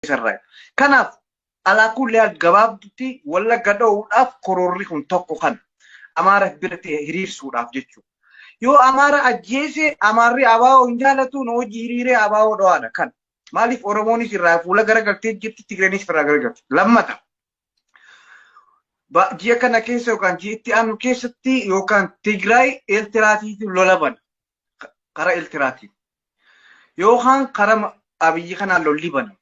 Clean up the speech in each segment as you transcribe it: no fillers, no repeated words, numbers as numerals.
sarraa. Kanaaf alaa kullee gabaabdutti walla gada'uudhaaf kororri kun tokko kan Amaara biratti hiriirsuudhaaf jechuudha. Yoo Amaara ajjeese Amaarri abaa'oo hin jaalatu hojii hiriiree abaa'oo dhawaadha kan. Maaliif Oromoonis irraa fuula garagaltee jirti Tigreenis irraa garagalti. Lammata. Ji'a kana keessa yookaan ji'atti aanu keessatti yookaan Tigraay Eeltiraatiin lola bana. Kara Eeltiraatiin. Yookaan kara Abiyyi kanaan lolli bana.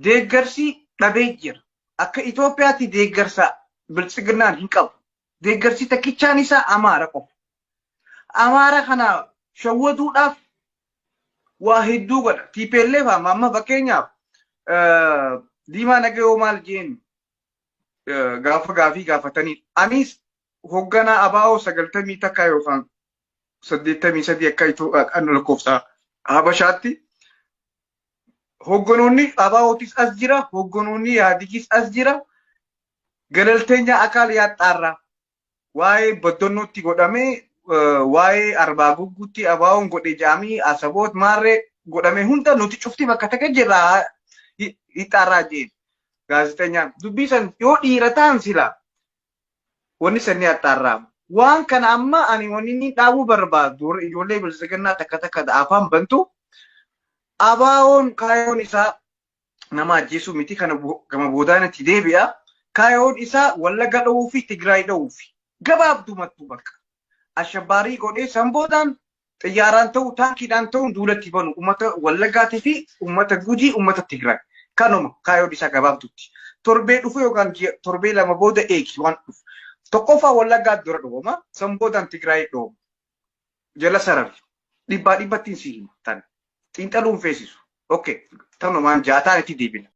Deeggarsi dhabee jira. Akka Itoophiyaatti deeggarsa biltsiginnaan hin qabu. Deeggarsi takkichaan isaa Amaara qofa. Amaara kana shawwaduudhaaf waa hedduu godha. TPLF amma fakkeenyaaf Diimaa Nagayoo maal jeen gaafa gaafii gaafatanii. Anis hoogganaa abaa'oo 90 takka yookaan 83 akka lakkoofsa Habashaatti. Hogganoonni abaa'ootis as jira, hogganoonni yaadigis as jira. Galalteenya akaal yaaxaarraa waa'ee baddonnootti godhamee waa'ee arbaa guggutti abaa'oon godhe jaamii asaboot maarree godhame hunda nuti cufti bakka takka jirra hixaarraa jeen gaazexenyaan dubbisan yoo dhiira ta'an sila wanni sanni haxaarraa waan kana amma ani wanni inni dhaabuu barbaadu ijoollee bilisiginnaa takka takka afaan bantu abaa'oon kaayoon isaa nama ajjeesuu miti kana gama boodaanatti deebi'a kaayoon isaa Wallagga dha'uu fi Tigraay dha'uu fi gabaabdumattu bakka ashabaarii godhee sanboodaan xiyyaaraan ta'u taankiidhaan ta'u duulatti banu uummata Wallaggaatii fi uummata Gujii uummata Tigraay kanuma kaayoon isaa gabaabdutti torbee dhufu yookaan torbee lama booda eegi waan dhufu tokkoffaa Wallaggaa dura dhooma sanboodaan Tigraay dhooma jala sarari dhibbaa dhibbattiin si hima tan xiinxaluun feesisu okay tanumaan jaataan itti deebina.